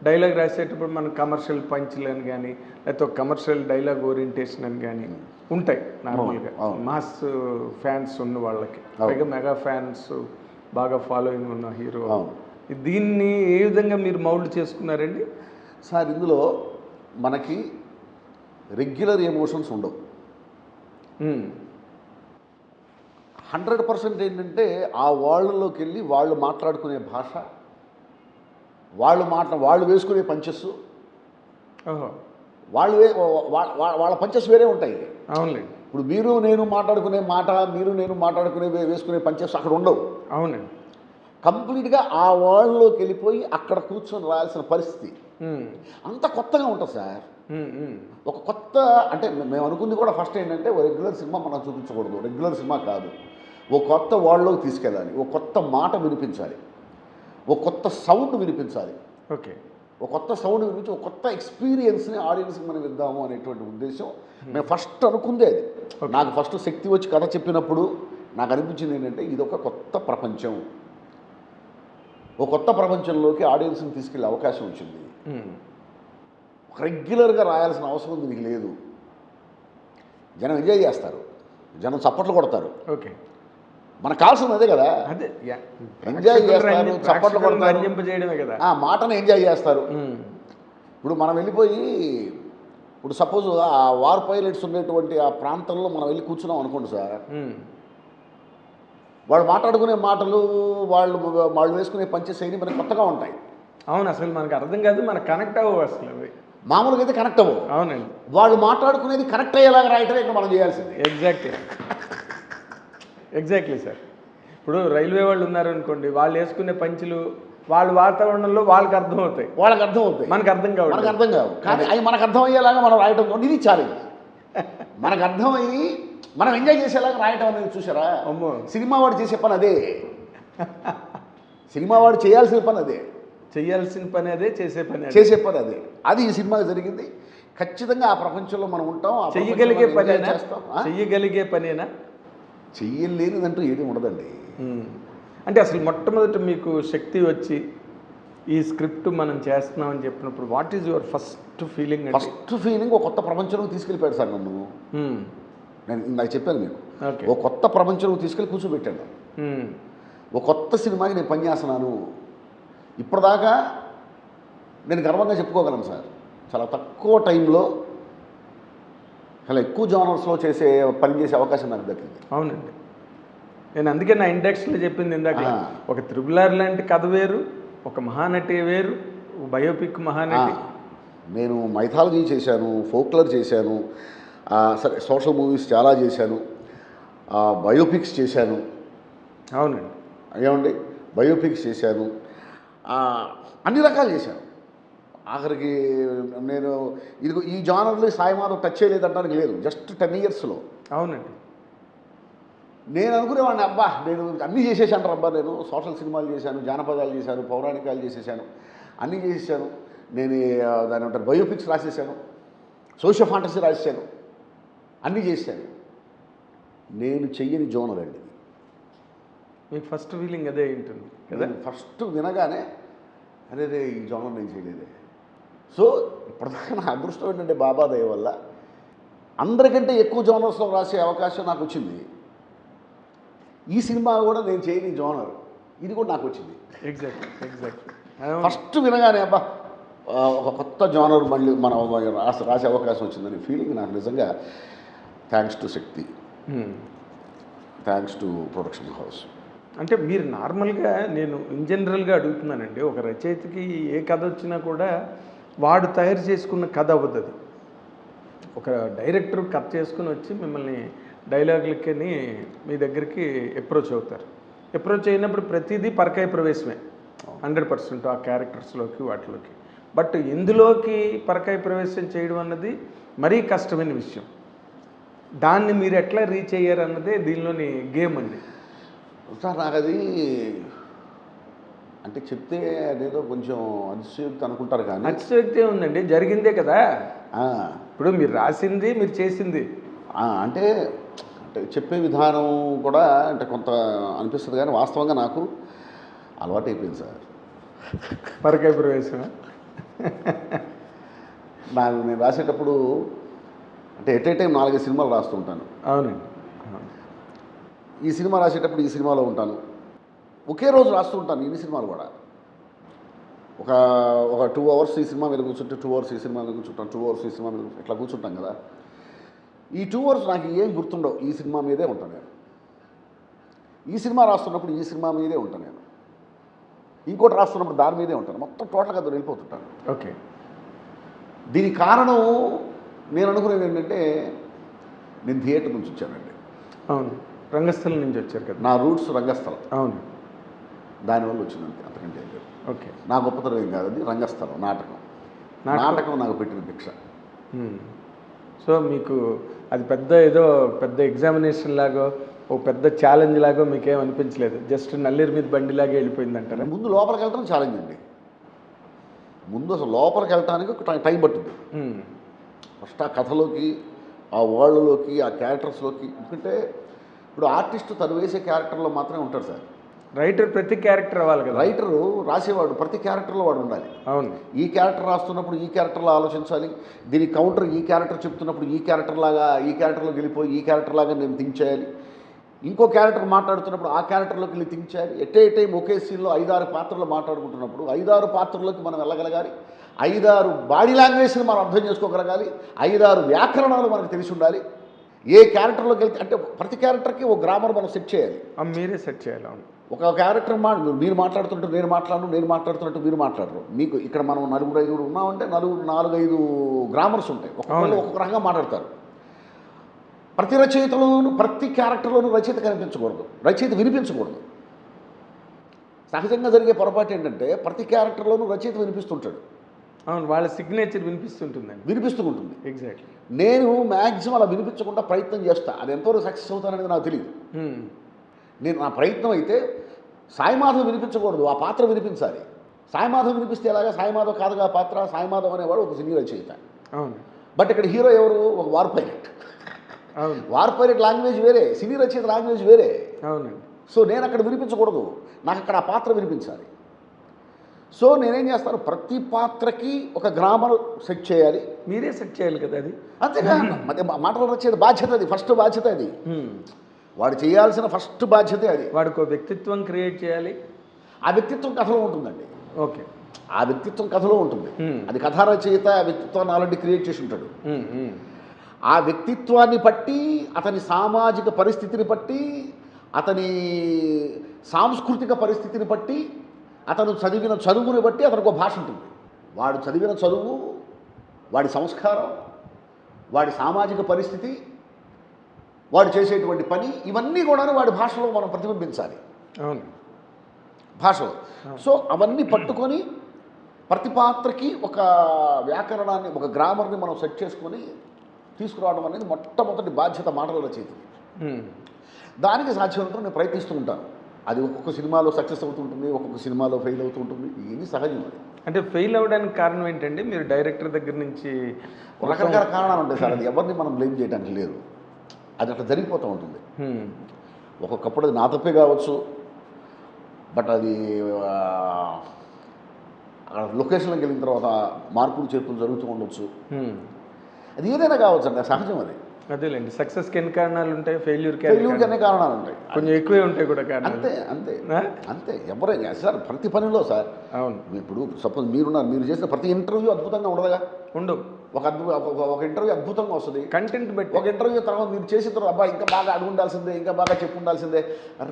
Dialogue రాసేటప్పుడు మన commercial పంచ్లు అని కానీ లేకపోతే ఒక కమర్షియల్ డైలాగ్ ఓరియంటేషన్ అని కానీ ఉంటాయి నార్మల్గా మాస్ ఫ్యాన్స్ ఉన్న వాళ్ళకి, పైగా మెగా ఫ్యాన్స్ బాగా ఫాలోయింగ్ ఉన్న హీరో. దీన్ని ఏ విధంగా మీరు మౌల్డ్ చేసుకున్నారండి సార్? ఇందులో మనకి రెగ్యులర్ ఎమోషన్స్ ఉండవు. 100% ఏంటంటే ఆ వాళ్ళలోకి వెళ్ళి వాళ్ళు మాట్లాడుకునే భాష, వాళ్ళు వేసుకునే పంచెస్, వాళ్ళ పంచెస్ వేరే ఉంటాయి. అవునండి. ఇప్పుడు మీరు నేను మాట్లాడుకునే మాట, మీరు నేను మాట్లాడుకునే వేసుకునే పంచెస్ అక్కడ ఉండవు. అవునండి. కంప్లీట్గా ఆ వాళ్ళలోకి వెళ్ళిపోయి అక్కడ కూర్చొని రాయాల్సిన పరిస్థితి అంత కొత్తగా ఉంటుంది సార్. ఒక కొత్త అంటే మేము అనుకుంది కూడా ఫస్ట్ ఏంటంటే ఓ రెగ్యులర్ సినిమా మనం చూపించకూడదు, రెగ్యులర్ సినిమా కాదు, ఓ కొత్త వరల్డ్లోకి తీసుకెళ్ళాలి, ఓ కొత్త మాట వినిపించాలి, ఓ కొత్త సౌండ్ వినిపించాలి. ఓకే. ఒక కొత్త సౌండ్ వినిపించి ఒక కొత్త ఎక్స్పీరియన్స్ని ఆడియన్స్కి మనం ఇద్దాము అనేటువంటి ఉద్దేశం మేము ఫస్ట్ అనుకుందే అది. నాకు ఫస్ట్ శక్తి వచ్చి కథ చెప్పినప్పుడు నాకు అనిపించింది ఏంటంటే ఇది ఒక కొత్త ప్రపంచం, ఒక కొత్త ప్రపంచంలోకి ఆడియన్స్ని తీసుకెళ్ళే అవకాశం వచ్చింది. రెగ్యులర్గా రాయాల్సిన అవసరం దీనికి లేదు. జనం ఎంజాయ్ చేస్తారు, జనం చప్పట్లు కొడతారు. ఓకే. మనకు కావాల్సింది అదే కదా, అదే ఎంజాయ్ చేస్తారు, చప్పట్లు కొడతారు, ఆ మాటను ఎంజాయ్ చేస్తారు. ఇప్పుడు మనం వెళ్ళిపోయి ఇప్పుడు సపోజ్ ఆ వార్ పైలట్స్ ఉండేటువంటి ఆ ప్రాంతంలో మనం వెళ్ళి కూర్చున్నాం అనుకోండి సార్, వాళ్ళు మాట్లాడుకునే మాటలు, వాళ్ళు వేసుకునే పంచెస్ అయ్యి మనకి కొత్తగా ఉంటాయి. అవును, అసలు మనకు అర్థం కాదు, మనకు కనెక్ట్ అవ్వవు అసలు. అవి మామూలుగా అయితే కనెక్ట్ అవ్వవు. అవునండి. వాళ్ళు మాట్లాడుకునేది కనెక్ట్ అయ్యేలాగా రాయటమే ఇక్కడ మనం చేయాల్సింది. Exactly sir. ఇప్పుడు రైల్వే వాళ్ళు ఉన్నారనుకోండి, వాళ్ళు వేసుకునే పంచులు వాళ్ళ వాతావరణంలో వాళ్ళకి అర్థమవుతాయి, మనకు అర్థం కావు. కానీ అవి మనకు అర్థమయ్యేలాగా మనం రాయటం ఇది ఛాలెంజ్. మనకు అర్థమయ్యి మనం ఎంజాయ్ చేసేలాగా రాయటం అనేది చూసారా, సినిమా వాడు చేసే పని అదే. సినిమా వాడు చేయాల్సిన పని అదే, చేసే పని అదే. అది ఈ సినిమాకి జరిగింది. ఖచ్చితంగా ఆ ప్రపంచంలో మనం ఉంటాం, చెయ్యగలిగే పనేనా? చెయ్యలేనిదంటూ ఏది ఉండదండి. అంటే అసలు మొట్టమొదటి మీకు శక్తి వచ్చి ఈ స్క్రిప్ట్ మనం చేస్తున్నామని చెప్పినప్పుడు what is your first feeling? First feeling ఒక కొత్త ప్రపంచంలోకి తీసుకెళ్ళిపోయాడు సార్ నన్ను. నేను నాకు చెప్పాను మీకు, ఓ కొత్త ప్రపంచంలోకి తీసుకెళ్ళి కూర్చోబెట్టాను. ఓ కొత్త సినిమాకి నేను పనిచేస్తున్నాను. ఇప్పటిదాకా నేను గర్వంగా చెప్పుకోగలను సార్, చాలా తక్కువ టైంలో చాలా ఎక్కువ జోనర్స్లో పనిచేసే అవకాశం నాకు దక్కింది. అవునండి. నేను అందుకే నా ఇండెక్స్లో చెప్పింది ఇందాక, ఒక త్రిబుల్ లాంటి కథ వేరు, ఒక మహానటి వేరు, బయోపిక్ మహానటి. నేను మైథాలజీ చేశాను, ఫోక్లర్ చేశాను, సరే సోషల్ మూవీస్ చాలా చేశాను, బయోపిక్స్ చేశాను. అవునండి. ఏమండి, బయోపిక్స్ చేశాను, అన్ని రకాలు చేశాను. ఆఖరికి నేను ఈ జానర్లో సాయిమాధవ్ టచ్ చేయలేదంటానికి లేదు, జస్ట్ 10 yearsలో. అవునండి. నేను అనుకునేవాడిని, అబ్బా నేను అన్నీ చేసేసాను అబ్బా, నేను సోషల్ సినిమాలు చేశాను, జానపదాలు చేశాను, పౌరాణికాలు చేసేసాను, అన్నీ చేసేసాను. నేను దాని ఏమంటారు బయోపిక్స్ రాసేసాను, సోషల్ ఫాంటసీ రాసేసాను, అన్నీ చేశాను. నేను చెయ్యని జోనర్ అండి. మీకు ఫస్ట్ ఫీలింగ్ అదే ఉంటుంది కదా? ఫస్ట్ వినగానే అదే ఈ జోనర్ నేను చేయలేదే. సో ఇప్పటిదాకా నా అదృష్టం ఏంటంటే బాబా దయ వల్ల అందరికంటే ఎక్కువ జోనర్స్లో రాసే అవకాశం నాకు వచ్చింది. ఈ సినిమా కూడా నేను చేయని జోనర్, ఇది కూడా నాకు వచ్చింది. ఎగ్జాక్ట్లీ. ఫస్ట్ వినగానే అబ్బా ఒక కొత్త జోనర్ మళ్ళీ మనం రాసే అవకాశం వచ్చిందని ఫీలింగ్ నాకు నిజంగా thanks to Shakti, thanks to production house. అంటే మీరు నార్మల్గా నేను ఇన్ జనరల్గా అడుగుతున్నానండి, ఒక రచయితకి ఏ కథ వచ్చినా కూడా వాడు తయారు చేసుకున్న కథ అవ్వదు. అది ఒక డైరెక్టర్ కథ చేసుకుని వచ్చి మిమ్మల్ని డైలాగులకని మీ దగ్గరికి అప్రోచ్ అవుతారు. అప్రోచ్ అయినప్పుడు ప్రతిదీ పరకాయ ప్రవేశమే 100% ఆ క్యారెక్టర్స్లోకి వాటిలోకి. బట్ ఇందులోకి పరకాయ ప్రవేశం చేయడం అన్నది మరీ కష్టమైన విషయం. దాన్ని మీరు ఎట్లా రీచ్ అయ్యారు అన్నదే దీనిలోని గేమ్ అండి. సార్ నాకు అది అంటే చెప్తే అదేదో కొంచెం అతిశయోక్తి అనుకుంటారు, కానీ అతిశయోక్తి ఉందండి, జరిగిందే కదా. ఇప్పుడు మీరు రాసింది, మీరు చేసింది. అంటే చెప్పే విధానం కూడా అంటే కొంత అనిపిస్తుంది, కానీ వాస్తవంగా నాకు అలవాటు అయిపోయింది సార్ పరకాయ ప్రవేశం. నేను రాసేటప్పుడు అంటే ఎట్ ఏ టైం 4-5 సినిమాలు రాస్తుంటాను. అవునండి. ఈ సినిమా రాసేటప్పుడు ఈ సినిమాలో ఉంటాను, ఒకే రోజు రాస్తూ ఉంటాను ఇన్ని సినిమాలు కూడా. ఒక ఒక 2 అవర్స్ ఈ సినిమా మీద కూర్చుంటే 2 అవర్స్ ఈ సినిమా మీద కూర్చుంటాను, 2 అవర్స్ ఈ సినిమా మీద ఇట్లా కూర్చుంటాం కదా. ఈ 2 అవర్స్ నాకు ఏం గుర్తుండవు, ఈ సినిమా మీదే ఉంటాను నేను. ఈ సినిమా రాస్తున్నప్పుడు ఈ సినిమా మీదే ఉంటాను నేను, ఇంకోటి రాస్తున్నప్పుడు దాని మీదే ఉంటాను, మొత్తం టోటల్గా అది వెళ్ళిపోతుంటాను. ఓకే. దీనికి కారణం నేను అనుకునేది ఏంటంటే, నేను థియేటర్ నుంచి వచ్చానండి. అవును, రంగస్థలం నుంచి వచ్చారు కదా. నా రూట్స్ రంగస్థలం. అవును. దానివల్ల వచ్చిందంతే, అంతకంటే ఏం లేదు. ఓకే. నా గొప్పతనం ఏం కాదు, అది రంగస్థలం, నాటకం నాకు పెట్టిన భిక్ష. సో మీకు అది ఏదో పెద్ద ఎగ్జామినేషన్ లాగో ఓ పెద్ద ఛాలెంజ్ లాగో మీకేం అనిపించలేదు, జస్ట్ నల్లేరు మీద బండిలాగే వెళ్ళిపోయింది అంటారా? ముందు లోపలికి వెళ్ళడం ఛాలెంజ్ అండి. ముందు అసలు లోపలికి వెళ్ళడానికి ఒక టైం పట్టింది. ఫస్ట్ ఆ కథలోకి, ఆ వరల్డ్లోకి, ఆ క్యారెక్టర్స్లోకి. ఎందుకంటే ఇప్పుడు ఆర్టిస్ట్ తను వేసే క్యారెక్టర్లో మాత్రమే ఉంటాడు సార్. రైటర్ ప్రతి క్యారెక్టర్ అవ్వాలి కదా. రైటరు రాసేవాడు ప్రతి క్యారెక్టర్లో వాడు ఉండాలి. అవును. ఈ క్యారెక్టర్ రాస్తున్నప్పుడు ఈ క్యారెక్టర్లో ఆలోచించాలి, దీనికి కౌంటర్ ఈ క్యారెక్టర్ చెప్తున్నప్పుడు ఈ క్యారెక్టర్లోకి వెళ్ళిపోయి ఈ క్యారెక్టర్ లాగా నేను థింక్ చేయాలి, ఇంకో క్యారెక్టర్ మాట్లాడుతున్నప్పుడు ఆ క్యారెక్టర్లోకి వెళ్ళి థింక్ చేయాలి. ఎట్ ఏ టైం ఒకే సీన్లో 5-6 పాత్రలు మాట్లాడుకుంటున్నప్పుడు 5-6 పాత్రల్లోకి మనం వెళ్ళగలగాలి, 5-6 బాడీ లాంగ్వేజ్ని మనం అర్థం చేసుకోగలగాలి, 5-6 వ్యాకరణాలు మనకు తెలిసి ఉండాలి. ఏ క్యారెక్టర్లోకి వెళ్తే అంటే ప్రతి క్యారెక్టర్కి ఒక గ్రామర్ మనం సెట్ చేయాలి. మీరే సెట్ చేయాలి. అవును. ఒక క్యారెక్టర్ మీరు మాట్లాడుతుంటే నేను మాట్లాడుతున్నట్టు మీరు మాట్లాడరు. మీకు ఇక్కడ మనం 4-5 ఉన్నామంటే 4-5 గ్రామర్స్ ఉంటాయి, ఒక్కొక్క రకంగా మాట్లాడతారు. ప్రతి రచయితలోనూ ప్రతి క్యారెక్టర్లోనూ రచయిత కనిపించకూడదు, రచయిత వినిపించకూడదు. సహజంగా జరిగే పొరపాటు ఏంటంటే ప్రతి క్యారెక్టర్లోనూ రచయిత వినిపిస్తుంటాడు. అవును, వాళ్ళ సిగ్నేచర్ వినిపిస్తూ ఉంటుంది. ఎగ్జాక్ట్లీ. నేను మ్యాక్సిమం అలా వినిపించకుండా ప్రయత్నం చేస్తా. అది ఎంతవరకు సక్సెస్ అవుతాననేది నాకు తెలియదు. నేను నా ప్రయత్నం అయితే సాయిమాధవ్ వినిపించకూడదు, ఆ పాత్ర వినిపించాలి. సాయిమాధవ్ వినిపిస్తే ఎలాగా? సాయిమాధవ్ కాదుగా పాత్ర, సాయిమాధవ్ అనేవాడు ఒక సినీ రచయిత. అవును. బట్ ఇక్కడ హీరో ఎవరు? ఒక వార్ పైలట్. అవును. వార్ పైలట్ లాంగ్వేజ్ వేరే, సినీ రచయిత లాంగ్వేజ్ వేరే. అవునండి. సో నేను అక్కడ వినిపించకూడదు, నాకు అక్కడ ఆ పాత్ర వినిపించాలి. సో నేనేం చేస్తాను, ప్రతి పాత్రకి ఒక గ్రామర్ సెట్ చేయాలి. మీరే సెట్ చేయాలి కదా అది. అంతేగా మరి మాటలు రచయిత బాధ్యత, అది ఫస్ట్ బాధ్యత. అది వాడు చేయాల్సిన ఫస్ట్ బాధ్యతే. అది వాడికి ఒక వ్యక్తిత్వం క్రియేట్ చేయాలి. ఆ వ్యక్తిత్వం కథలో ఉంటుందండి. ఓకే. ఆ వ్యక్తిత్వం కథలో ఉంటుంది. అది కథా రచయిత ఆ వ్యక్తిత్వాన్ని ఆల్రెడీ క్రియేట్ చేసి ఉంటాడు. ఆ వ్యక్తిత్వాన్ని బట్టి, అతని సామాజిక పరిస్థితిని బట్టి, అతని సాంస్కృతిక పరిస్థితిని బట్టి, అతను చదివిన చదువుని బట్టి అతనికి ఒక భాష ఉంటుంది. వాడు చదివిన చదువు, వాడి సంస్కారం, వాడి సామాజిక పరిస్థితి, వాడు చేసేటువంటి పని, ఇవన్నీ కూడా వాడి భాషలో మనం ప్రతిబింబించాలి. అవును, భాషలో. సో అవన్నీ పట్టుకొని ప్రతి పాత్రకి ఒక వ్యాకరణాన్ని, ఒక గ్రామర్ని మనం సెట్ చేసుకొని తీసుకురావడం అనేది మొట్టమొదటి బాధ్యత మాటల రచయిత. దానికి సాధ్యమైనంత నేను ప్రయత్నిస్తూ ఉంటాను. అది ఒక్కొక్క సినిమాలో సక్సెస్ అవుతుంటుంది, ఒక్కొక్క సినిమాలో ఫెయిల్ అవుతూ ఉంటుంది. ఇది సహజం. అది అంటే ఫెయిల్ అవ్వడానికి కారణం ఏంటండి? మీరు డైరెక్టర్ దగ్గర నుంచి రకరకాల కారణాలు ఉంటాయి సార్. అది ఎవరిని మనం బ్లేమ్ చేయడానికి లేదు, అది అట్లా జరిగిపోతూ ఉంటుంది. ఒక్కొక్కప్పుడు అది నా తప్పే కావచ్చు, బట్ అది అక్కడ లొకేషన్లోకి వెళ్ళిన తర్వాత మార్పులు చేర్పులు జరుగుతూ ఉండొచ్చు. అది ఏదైనా కావచ్చు అండి, సహజం. అది అదేలేండి. సక్సెస్కి ఎన్ని కారణాలు ఉంటాయి, ఫెయిల్యూర్కి అనే కారణాలు ఉంటాయి. కొంచెం ఎక్కువే ఉంటాయి కూడా కారణాలు. అంతే అంతే అంతే. ఎవరైనా సార్ ప్రతి పనిలో సార్. అవును. ఇప్పుడు సపోజ్ మీరు చేసిన ప్రతి ఇంటర్వ్యూ అద్భుతంగా ఉండదుగా. ఉండవు. ఒక ఇంటర్వ్యూ అద్భుతంగా వస్తుంది, కంటెంట్ బట్టి. ఒక ఇంటర్వ్యూ తర్వాత మీరు చేసిన తర్వాత అబ్బా ఇంకా బాగా అడుగుండాల్సిందే, ఇంకా బాగా చెప్పుండాల్సిందే.